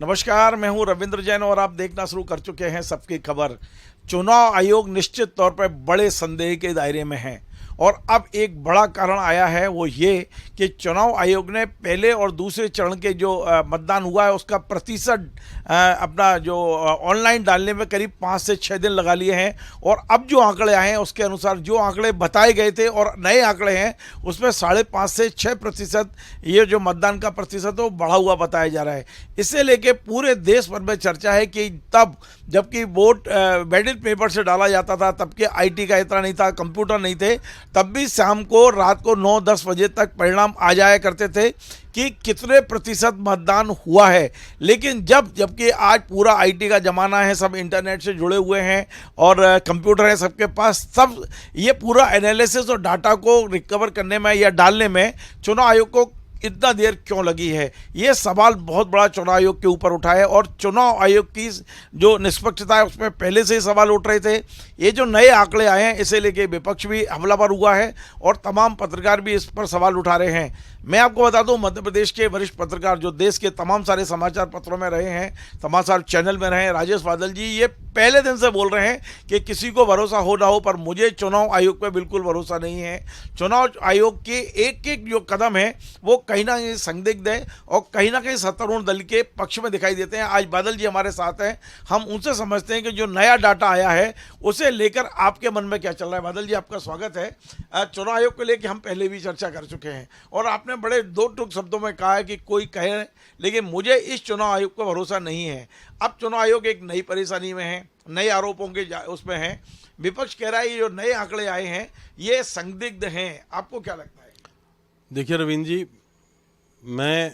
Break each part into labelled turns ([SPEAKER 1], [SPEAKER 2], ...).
[SPEAKER 1] नमस्कार, मैं हूं रविंद्र जैन और आप देखना शुरू कर चुके हैं सबकी खबर। चुनाव आयोग निश्चित तौर पर बड़े संदेह के दायरे में है और अब एक बड़ा कारण आया है, वो ये कि चुनाव आयोग ने पहले और दूसरे चरण के जो मतदान हुआ है उसका प्रतिशत अपना जो ऑनलाइन डालने में करीब 5 से 6 दिन लगा लिए हैं। और अब जो आंकड़े आए हैं उसके अनुसार जो आंकड़े बताए गए थे और नए आंकड़े हैं उसमें 5.5 से 6% ये जो मतदान का प्रतिशत है वो बढ़ा हुआ बताया जा रहा है। इसे लेके पूरे देश भर में चर्चा है कि तब जबकि वोट बैलेट पेपर से डाला जाता था, तब के आईटी का इतना नहीं था, कंप्यूटर नहीं थे, तब भी शाम को रात को 9-10 बजे तक परिणाम आ जाया करते थे कि कितने प्रतिशत मतदान हुआ है। लेकिन जबकि आज पूरा आईटी का ज़माना है, सब इंटरनेट से जुड़े हुए हैं और कंप्यूटर है सबके पास, सब ये पूरा एनालिसिस और डाटा को रिकवर करने में या डालने में चुनाव आयोग को इतना देर क्यों लगी है, ये सवाल बहुत बड़ा चुनाव आयोग के ऊपर उठा है। और चुनाव आयोग की जो निष्पक्षता है उसमें पहले से ही सवाल उठ रहे थे। ये जो नए आंकड़े आए हैं इसे लेके विपक्ष भी हमलावर हुआ है और तमाम पत्रकार भी इस पर सवाल उठा रहे हैं। मैं आपको बता दूं, मध्य प्रदेश के वरिष्ठ पत्रकार जो देश के तमाम सारे समाचार पत्रों में रहे हैं, समाचार चैनल में रहे हैं, राजेश बादल जी, ये पहले दिन से बोल रहे हैं कि किसी को भरोसा हो ना हो पर मुझे चुनाव आयोग पर बिल्कुल भरोसा नहीं है। चुनाव आयोग के एक एक जो कदम है वो कहीं ना कहीं संदिग्ध है और कहीं ना कहीं सत्तारूढ़ दल के पक्ष में दिखाई देते हैं। आज बादल जी हमारे साथ हैं, हम उनसे समझते हैं कि जो नया डाटा आया है उसे लेकर आपके मन में क्या चल रहा है। बादल जी, आपका स्वागत है। चुनाव आयोग को लेकर हम पहले भी चर्चा कर चुके हैं और आपने बड़े दो टूक शब्दों में कहा है कि कोई कहे लेकिन मुझे इस चुनाव आयोग पर भरोसा नहीं है। अब चुनाव आयोग एक नई परेशानी में है, नए आरोपों के उसमें है। विपक्ष कह रहा है ये जो नए आंकड़े आए हैं ये संदिग्ध हैं, आपको क्या लगता है?
[SPEAKER 2] देखिए रविंद्र जी, मैं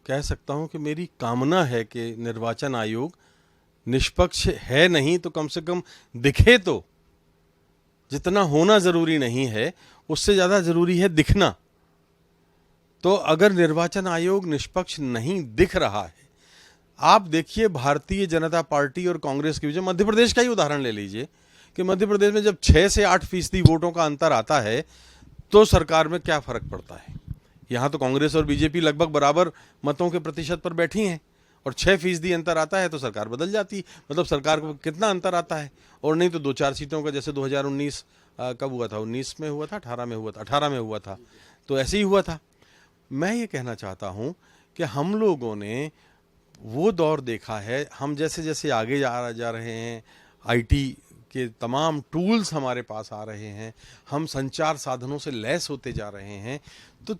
[SPEAKER 2] कह सकता हूं कि मेरी कामना है कि निर्वाचन आयोग निष्पक्ष है, नहीं तो कम से कम दिखे तो। जितना होना ज़रूरी नहीं है उससे ज़्यादा ज़रूरी है दिखना। तो अगर निर्वाचन आयोग निष्पक्ष नहीं दिख रहा है, आप देखिए भारतीय जनता पार्टी और कांग्रेस के बीच, मध्य प्रदेश का ही उदाहरण ले लीजिए कि मध्य प्रदेश में जब 6 से 8% वोटों का अंतर आता है तो सरकार में क्या फर्क पड़ता है। यहाँ तो कांग्रेस और बीजेपी लगभग बराबर मतों के प्रतिशत पर बैठी हैं और 6% अंतर आता है तो सरकार बदल जाती। मतलब सरकार को कितना अंतर आता है। और नहीं तो 2-4 सीटों का, जैसे 2019 कब हुआ था, 19 में हुआ था, 18 में हुआ था, 18 में हुआ था, तो ऐसे ही हुआ था। मैं ये कहना चाहता हूँ कि हम लोगों ने वो दौर देखा है, हम जैसे जैसे आगे जा रहे हैं, आईटी के तमाम टूल्स हमारे पास आ रहे हैं, हम संचार साधनों से लैस होते जा रहे हैं, तो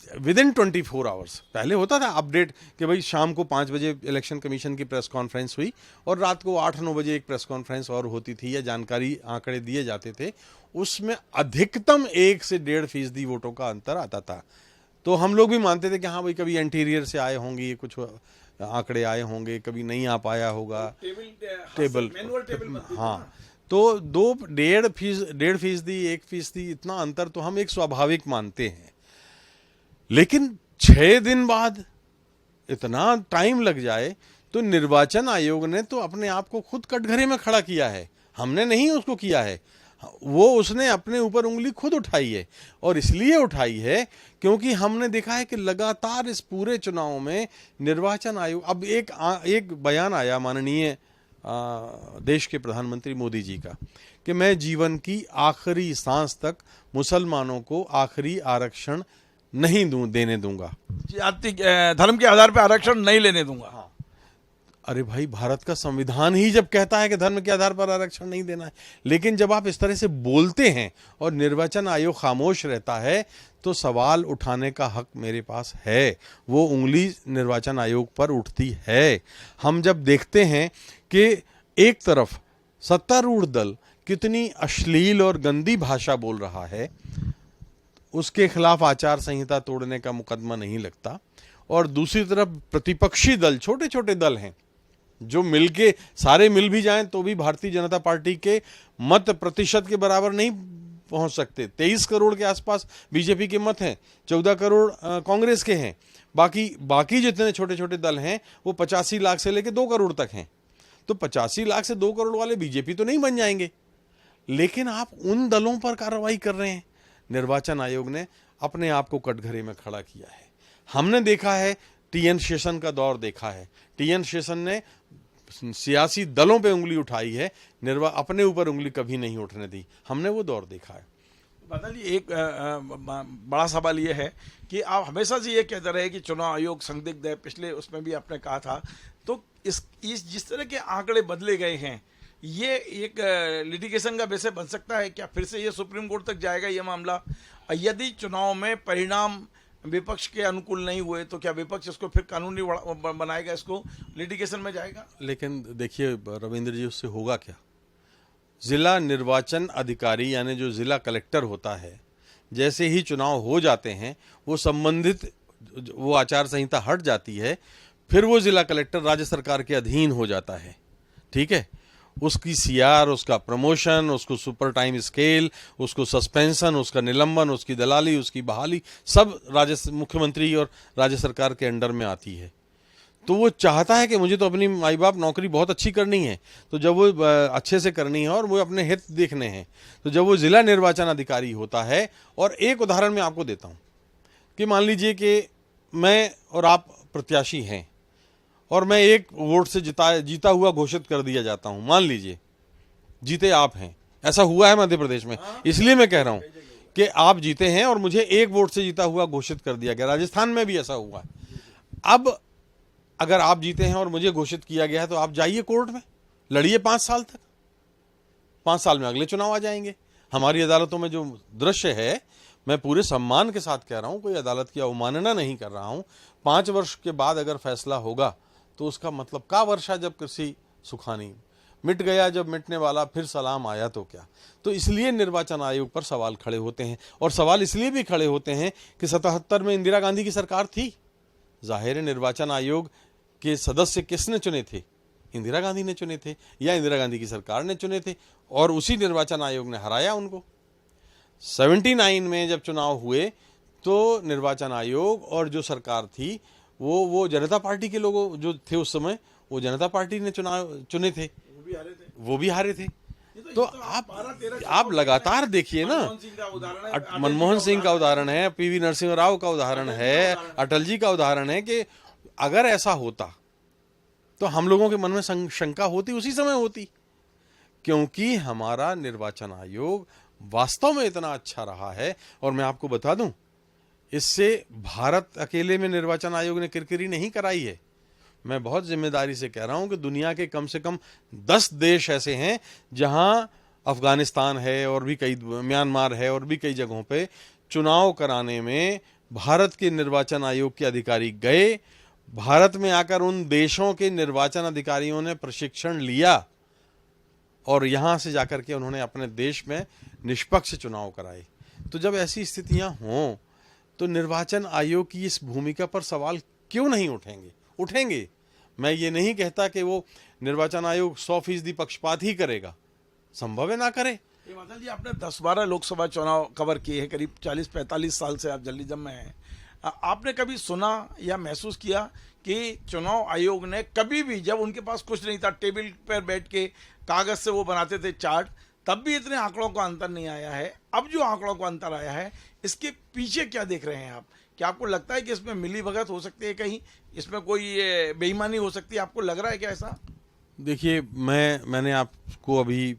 [SPEAKER 2] विदिन 24 आवर्स, पहले होता था अपडेट कि भाई शाम को 5 बजे इलेक्शन कमीशन की प्रेस कॉन्फ्रेंस हुई और रात को 8-9 बजे एक प्रेस कॉन्फ्रेंस और होती थी या जानकारी आंकड़े दिए जाते थे, उसमें अधिकतम 1 से 1.5% वोटों का अंतर आता था। तो हम लोग भी मानते थे कि हाँ भाई कभी एंटीरियर से आए होंगे, ये कुछ आंकड़े आए होंगे, कभी नहीं आ पाया होगा टेबल। हाँ, तो 1.5% 1% इतना अंतर तो हम एक स्वाभाविक मानते हैं। लेकिन 6 दिन बाद इतना टाइम लग जाए तो निर्वाचन आयोग ने तो अपने आप को खुद कटघरे में खड़ा किया है, हमने नहीं उसको किया है। वो उसने अपने ऊपर उंगली खुद उठाई है और इसलिए उठाई है क्योंकि हमने देखा है कि लगातार इस पूरे चुनाव में निर्वाचन आयोग, अब एक बयान आया माननीय देश के प्रधानमंत्री मोदी जी का कि मैं जीवन की आखिरी सांस तक मुसलमानों को आखिरी आरक्षण नहीं देने दूंगा,
[SPEAKER 1] जाति धर्म के आधार पर आरक्षण नहीं लेने दूंगा।
[SPEAKER 2] हाँ। अरे भाई, भारत का संविधान ही जब कहता है कि धर्म के आधार पर आरक्षण नहीं देना है, लेकिन जब आप इस तरह से बोलते हैं और निर्वाचन आयोग खामोश रहता है तो सवाल उठाने का हक मेरे पास है, वो उंगली निर्वाचन आयोग पर उठती है। हम जब देखते हैं कि एक तरफ सत्तारूढ़ दल कितनी अश्लील और गंदी भाषा बोल रहा है, उसके खिलाफ आचार संहिता तोड़ने का मुकदमा नहीं लगता, और दूसरी तरफ प्रतिपक्षी दल, छोटे छोटे दल हैं जो मिलके सारे मिल भी जाएं तो भी भारतीय जनता पार्टी के मत प्रतिशत के बराबर नहीं पहुंच सकते। 23 करोड़ के आसपास बीजेपी के मत हैं, 14 करोड़ कांग्रेस के हैं, बाकी जितने छोटे छोटे दल हैं वो 85 लाख से लेकर 2 करोड़ तक हैं। तो 85 लाख से 2 करोड़ वाले बीजेपी तो नहीं बन जाएंगे, लेकिन आप उन दलों पर कार्रवाई कर रहे हैं। निर्वाचन आयोग ने अपने आप को कटघरे में खड़ा किया है। हमने देखा है टीएन शेषन का दौर देखा है। टीएन शेषन ने सियासी दलों पे उंगली उठाई है, अपने ऊपर उंगली कभी नहीं उठने दी। हमने वो दौर देखा है।
[SPEAKER 1] बताइए, एक बड़ा सवाल ये है कि आप हमेशा से ये कहते रहे कि चुनाव आयोग संदिग्ध है, पिछले उसमें भी आपने कहा था, तो इस जिस तरह के आंकड़े बदले गए हैं, ये एक लिटिगेशन का विषय बन सकता है क्या? फिर से ये सुप्रीम कोर्ट तक जाएगा ये मामला? यदि चुनाव में परिणाम विपक्ष के अनुकूल नहीं हुए तो क्या विपक्ष इसको फिर कानूनी बनाएगा, इसको लिटिगेशन में जाएगा?
[SPEAKER 2] लेकिन देखिए रविंद्र जी, उससे होगा क्या? जिला निर्वाचन अधिकारी यानी जो जिला कलेक्टर होता है, जैसे ही चुनाव हो जाते हैं वो संबंधित वो आचार संहिता हट जाती है, फिर वो जिला कलेक्टर राज्य सरकार के अधीन हो जाता है। ठीक है, उसकी सीआर, उसका प्रमोशन, उसको सुपर टाइम स्केल, उसको सस्पेंशन, उसका निलंबन, उसकी दलाली, उसकी बहाली, सब मुख्यमंत्री और राज्य सरकार के अंडर में आती है। तो वो चाहता है कि मुझे तो अपनी माई बाप नौकरी बहुत अच्छी करनी है, तो जब वो अच्छे से करनी है और वो अपने हित देखने हैं, तो जब वो जिला निर्वाचन अधिकारी होता है, और एक उदाहरण मैं आपको देता हूँ कि मान लीजिए कि मैं और आप प्रत्याशी हैं और मैं एक वोट से जीता हुआ घोषित कर दिया जाता हूँ। मान लीजिए जीते आप हैं, ऐसा हुआ है मध्य प्रदेश में, इसलिए मैं कह रहा हूँ कि आप जीते हैं और मुझे एक वोट से जीता हुआ घोषित कर दिया गया। राजस्थान में भी ऐसा हुआ है। अब अगर आप जीते हैं और मुझे घोषित किया गया है तो आप जाइए कोर्ट में, लड़िए 5 साल तक। 5 साल में अगले चुनाव आ जाएंगे। हमारी अदालतों में जो दृश्य है, मैं पूरे सम्मान के साथ कह रहा हूं, कोई अदालत की अवमानना नहीं कर रहा हूं, 5 वर्ष के बाद अगर फैसला होगा तो उसका मतलब का वर्षा जब कृषि सुखानी, मिट गया जब मिटने वाला, फिर सलाम आया तो क्या। तो इसलिए निर्वाचन आयोग पर सवाल खड़े होते हैं, और सवाल इसलिए भी खड़े होते हैं कि 77 में इंदिरा गांधी की सरकार थी। जाहिर है निर्वाचन आयोग के सदस्य किसने चुने थे? इंदिरा गांधी ने चुने थे, या इंदिरा गांधी की सरकार ने चुने थे, और उसी निर्वाचन आयोग ने हराया उनको। 79 में जब चुनाव हुए तो निर्वाचन आयोग और जो सरकार थी वो जनता पार्टी के लोग जो थे उस समय, वो जनता पार्टी ने चुने थे, वो भी हारे थे। तो आप लगातार देखिए ना, मनमोहन सिंह का उदाहरण है, पीवी नरसिंह राव का उदाहरण है, अटल जी का उदाहरण है कि अगर ऐसा होता तो हम लोगों के मन में शंका होती, उसी समय होती, क्योंकि हमारा निर्वाचन आयोग वास्तव में इतना अच्छा रहा है। और मैं आपको बता दूं, इससे भारत अकेले में निर्वाचन आयोग ने किरकिरी नहीं कराई है। मैं बहुत जिम्मेदारी से कह रहा हूं कि दुनिया के कम से कम 10 देश ऐसे हैं जहां, अफगानिस्तान है और भी कई, म्यांमार है और भी कई जगहों पे चुनाव कराने में भारत के निर्वाचन आयोग के अधिकारी गए। भारत में आकर उन देशों के निर्वाचन अधिकारियों ने प्रशिक्षण लिया और यहां से जाकर के उन्होंने अपने देश में निष्पक्ष चुनाव कराए। तो जब ऐसी स्थितियां हों तो निर्वाचन आयोग की इस भूमिका पर सवाल क्यों नहीं उठेंगे? उठेंगे। मैं ये नहीं कहता कि वो निर्वाचन आयोग 100% पक्षपात ही करेगा, संभव है ना करे।
[SPEAKER 1] जी, आपने 10-12 लोकसभा चुनाव कवर किए हैं, करीब 40-45 साल से आप जर्नलिज्म में हैं। आपने कभी सुना या महसूस किया कि चुनाव आयोग ने कभी भी, जब उनके पास कुछ नहीं था, टेबल पर बैठ के कागज से वो बनाते थे चार्ट, तब भी इतने आंकड़ों का अंतर नहीं आया है? अब जो आंकड़ों का अंतर आया है, इसके पीछे क्या देख रहे हैं आप? क्या आपको लगता है कि इसमें मिली भगत हो सकती है, कहीं इसमें कोई बेईमानी हो सकती है? आपको लग रहा है क्या ऐसा?
[SPEAKER 2] देखिए, मैंने आपको अभी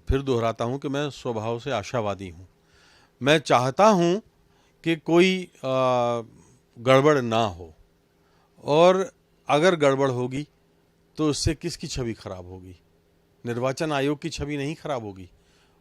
[SPEAKER 2] फिर दोहराता हूं कि मैं स्वभाव से आशावादी हूं। मैं चाहता हूं कि कोई गड़बड़ ना हो, और अगर गड़बड़ होगी तो उससे किसकी छवि खराब होगी? निर्वाचन आयोग की छवि नहीं खराब होगी,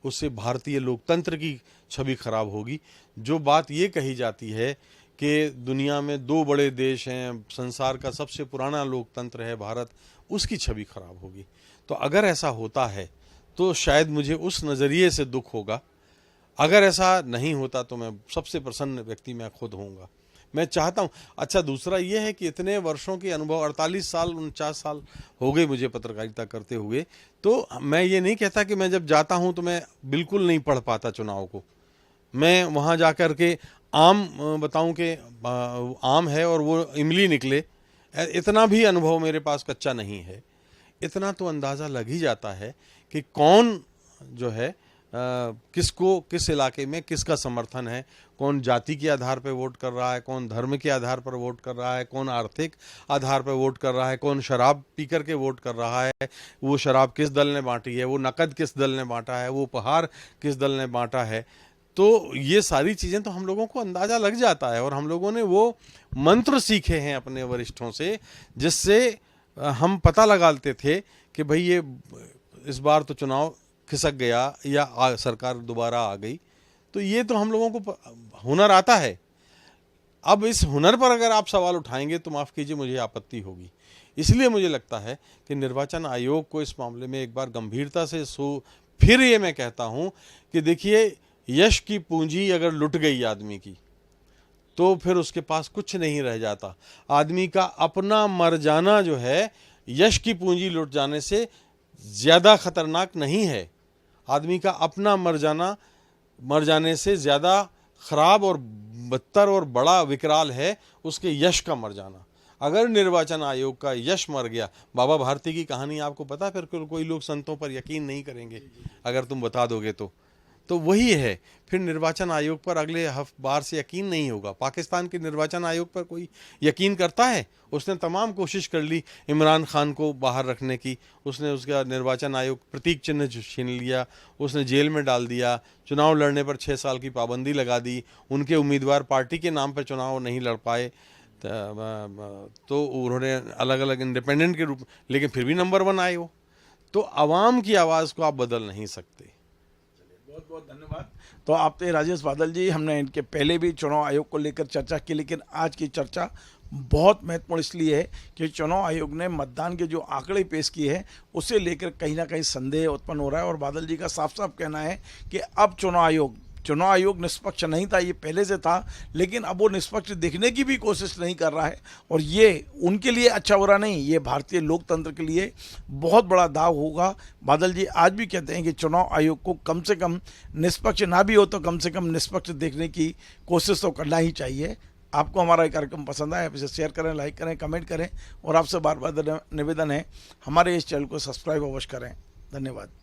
[SPEAKER 2] उससे भारतीय लोकतंत्र की छवि खराब होगी। जो बात ये कही जाती है कि दुनिया में 2 बड़े देश हैं, संसार का सबसे पुराना लोकतंत्र है भारत, उसकी छवि खराब होगी। तो अगर ऐसा होता है तो शायद मुझे उस नज़रिए से दुख होगा। अगर ऐसा नहीं होता तो मैं सबसे प्रसन्न व्यक्ति मैं खुद होऊंगा। मैं चाहता हूं। अच्छा, दूसरा ये है कि इतने वर्षों के अनुभव, 48 साल 49 साल हो गए मुझे पत्रकारिता करते हुए, तो मैं ये नहीं कहता कि मैं जब जाता हूं तो मैं बिल्कुल नहीं पढ़ पाता चुनाव को। मैं वहां जाकर के आम बताऊं कि आम है और वो इमली निकले, इतना भी अनुभव मेरे पास कच्चा नहीं है। इतना तो अंदाज़ा लग ही जाता है कि कौन जो है किसको किस इलाके में किसका समर्थन है, कौन जाति के आधार पर वोट कर रहा है, कौन धर्म के आधार पर वोट कर रहा है, कौन आर्थिक आधार पर वोट कर रहा है, कौन शराब पी कर के वोट कर रहा है, वो शराब किस दल ने बांटी है, वो नकद किस दल ने बांटा है, वो उपहार किस दल ने बांटा है। तो ये सारी चीज़ें तो हम लोगों को अंदाज़ा लग जाता है, और हम लोगों ने वो मंत्र सीखे हैं अपने वरिष्ठों से, जिससे हम पता लगाते थे कि भाई ये इस बार तो चुनाव खिसक गया या सरकार दोबारा आ गई। तो ये तो हम लोगों को हुनर आता है। अब इस हुनर पर अगर आप सवाल उठाएंगे तो माफ़ कीजिए, मुझे आपत्ति होगी। इसलिए मुझे लगता है कि निर्वाचन आयोग को इस मामले में एक बार गंभीरता से फिर ये मैं कहता हूँ कि देखिए, यश की पूंजी अगर लुट गई आदमी की तो फिर उसके पास कुछ नहीं रह जाता। आदमी का अपना मर जाना जो है, यश की पूंजी लुट जाने से ज़्यादा खतरनाक नहीं है। आदमी का अपना मर जाने से ज़्यादा खराब और बदतर और बड़ा विकराल है उसके यश का मर जाना। अगर निर्वाचन आयोग का यश मर गया, बाबा भारती की कहानी आपको पता, फिर कोई लोग संतों पर यकीन नहीं करेंगे अगर तुम बता दोगे तो वही है, फिर निर्वाचन आयोग पर अगले बार से यकीन नहीं होगा। पाकिस्तान के निर्वाचन आयोग पर कोई यकीन करता है? उसने तमाम कोशिश कर ली इमरान खान को बाहर रखने की, उसने उसका निर्वाचन आयोग प्रतीक चिन्ह छीन लिया, उसने जेल में डाल दिया, चुनाव लड़ने पर 6 साल की पाबंदी लगा दी, उनके उम्मीदवार पार्टी के नाम पर चुनाव नहीं लड़ पाए, तो उन्होंने अलग अलग इंडिपेंडेंट के रूप, लेकिन फिर भी नंबर 1 आए वो। तो आवाम की आवाज़ को आप बदल नहीं सकते।
[SPEAKER 1] बहुत बहुत धन्यवाद। तो आप थे राजेश बादल जी। हमने इनके पहले भी चुनाव आयोग को लेकर चर्चा की, लेकिन आज की चर्चा बहुत महत्वपूर्ण इसलिए है कि चुनाव आयोग ने मतदान के जो आंकड़े पेश किए हैं उसे लेकर कहीं ना कहीं संदेह उत्पन्न हो रहा है। और बादल जी का साफ साफ कहना है कि अब चुनाव आयोग निष्पक्ष नहीं था, ये पहले से था, लेकिन अब वो निष्पक्ष दिखने की भी कोशिश नहीं कर रहा है। और ये उनके लिए अच्छा हो रहा नहीं, ये भारतीय लोकतंत्र के लिए बहुत बड़ा दाव होगा। बादल जी आज भी कहते हैं कि चुनाव आयोग को कम से कम निष्पक्ष ना भी हो तो कम से कम निष्पक्ष देखने की कोशिश तो करना ही चाहिए। आपको हमारा ये कार्यक्रम पसंद आया, इसे शेयर करें, लाइक करें, कमेंट करें, और आपसे बार बार निवेदन है हमारे इस चैनल को सब्सक्राइब अवश्य करें। धन्यवाद।